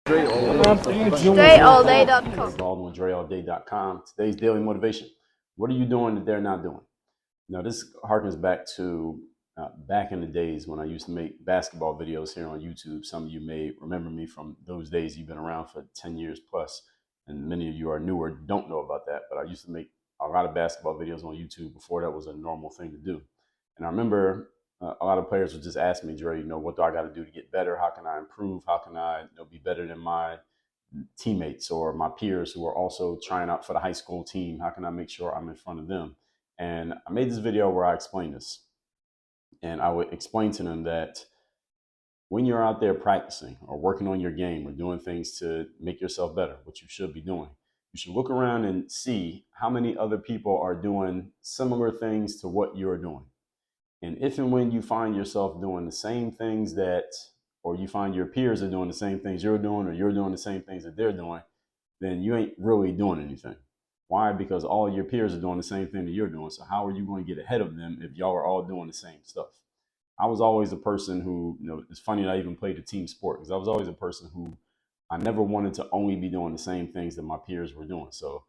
DreAllDay.com. Dre Baldwin with DreAllDay.com. Today's daily motivation. What are you doing that they're not doing? Now, this harkens back to back in the days when I used to make basketball videos here on YouTube. Some of you may remember me from those days. You've been around for 10 years plus, and many of you are newer, don't know about that. But I used to make a lot of basketball videos on YouTube before that was a normal thing to do. And I remember a lot of players would just ask me, Dre, what do I got to do to get better? How can I improve? How can I be better than my teammates or my peers who are also trying out for the high school team? How can I make sure I'm in front of them? And I made this video where I explain this. And I would explain to them that when you're out there practicing or working on your game or doing things to make yourself better, what you should be doing, you should look around and see how many other people are doing similar things to what you're doing. And if and when you find yourself doing the same things or you find your peers are doing the same things you're doing, or you're doing the same things that they're doing, then you ain't really doing anything. Why? Because all your peers are doing the same thing that you're doing. So how are you going to get ahead of them if y'all are all doing the same stuff? I was always a person who, it's funny that I even played a team sport, because I was always a person who I never wanted to only be doing the same things that my peers were doing. So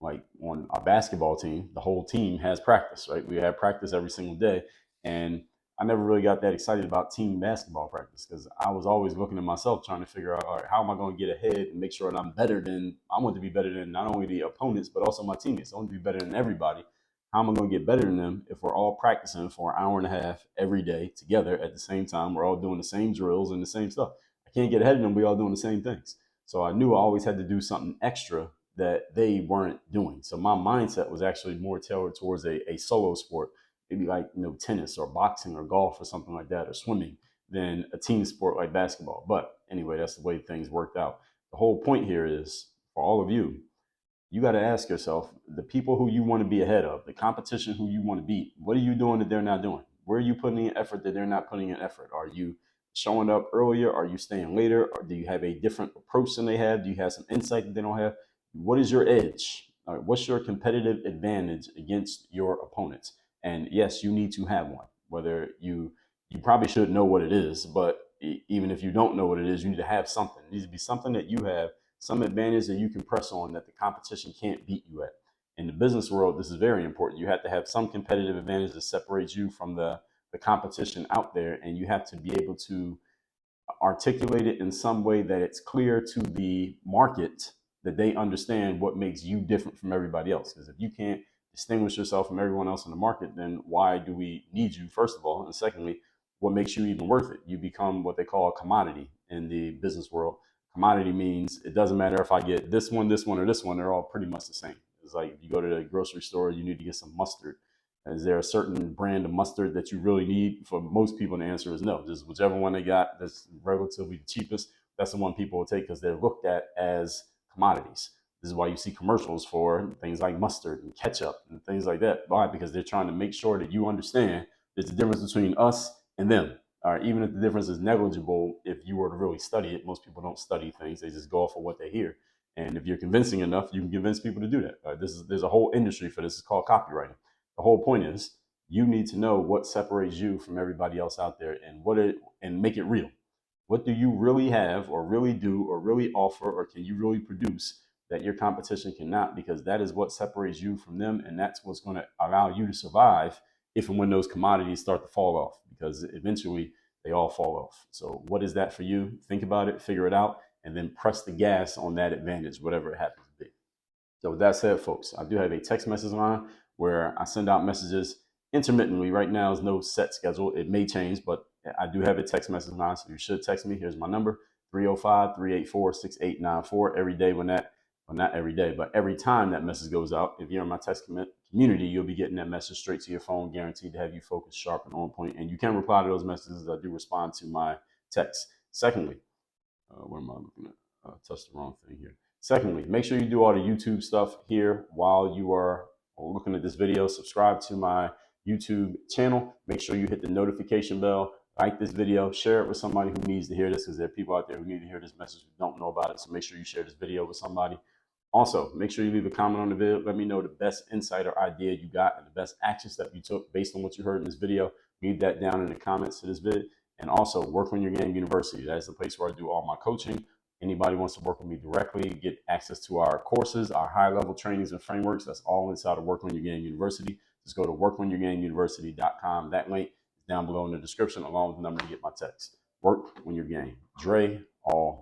like on our basketball team, the whole team has practice, right? We have practice every single day. And I never really got that excited about team basketball practice because I was always looking at myself trying to figure out, all right, how am I going to get ahead and make sure that I want to be better than not only the opponents, but also my teammates. I want to be better than everybody. How am I going to get better than them if we're all practicing for an hour and a half every day together at the same time? We're all doing the same drills and the same stuff. I can't get ahead of them. We all doing the same things. So I knew I always had to do something extra that they weren't doing. So my mindset was actually more tailored towards a solo sport, maybe like tennis or boxing or golf or something like that, or swimming, than a team sport like basketball. But anyway, that's the way things worked out. The whole point here is for all of you, you got to ask yourself, the people who you want to be ahead of, the competition who you want to beat, what are you doing that they're not doing? Where are you putting in effort that they're not putting in effort? Are you showing up earlier? Are you staying later? Or do you have a different approach than they have? Do you have some insight that they don't have? What is your edge? All right, what's your competitive advantage against your opponents? And yes, you need to have one. Whether you probably should know what it is, but even if you don't know what it is, you need to have something. It needs to be something that you have, some advantage that you can press on that the competition can't beat you at. In the business world, this is very important. You have to have some competitive advantage that separates you from the competition out there, and you have to be able to articulate it in some way that it's clear to the market that they understand what makes you different from everybody else. Because if you can't distinguish yourself from everyone else in the market, then why do we need you, first of all? And secondly, what makes you even worth it? You become what they call a commodity in the business world. Commodity means it doesn't matter if I get this one, or this one, they're all pretty much the same. It's like if you go to the grocery store, you need to get some mustard. Is there a certain brand of mustard that you really need? For most people, the answer is no. Just whichever one they got that's relatively the cheapest, that's the one people will take because they're looked at as commodities. This is why you see commercials for things like mustard and ketchup and things like that. Why? Because they're trying to make sure that you understand there's a difference between us and them. All right, even if the difference is negligible, if you were to really study it, most people don't study things. They just go off of what they hear. And if you're convincing enough, you can convince people to do that. There's a whole industry for this. It's called copywriting. The whole point is you need to know what separates you from everybody else out there and make it real. What do you really have or really do or really offer or can you really produce that your competition cannot? Because that is what separates you from them, and that's what's going to allow you to survive if and when those commodities start to fall off, because eventually they all fall off. So what is that for you? Think about it, figure it out, and then press the gas on that advantage, whatever it happens to be. So with that said, folks, I do have a text message line where I send out messages intermittently. Right now is no set schedule. It may change, but I do have a text message line. So you should text me. Here's my number, 305-384-6894 every day not every day, but every time that message goes out. If you're in my text community, you'll be getting that message straight to your phone, guaranteed to have you focused, sharp, and on point. And you can reply to those messages. I do respond to my text. Secondly, what am I looking at? Touched the wrong thing here. Secondly, make sure you do all the YouTube stuff here while you are looking at this video. Subscribe to my YouTube channel. Make sure you hit the notification bell. Like this video. Share it with somebody who needs to hear this, because there are people out there who need to hear this message who don't know about it. So make sure you share this video with somebody. Also, make sure you leave a comment on the video. Let me know the best insight or idea you got and the best action step you took based on what you heard in this video. Leave that down in the comments to this vid. And also, Work on Your Game University. That is the place where I do all my coaching Anybody wants to work with me directly, get access to our courses, our high-level trainings and frameworks, that's all inside of Work On Your Game University. Just go to workonyourgameuniversity.com. That link is down below in the description, along with the number to get my text. Work on your game. Dre, all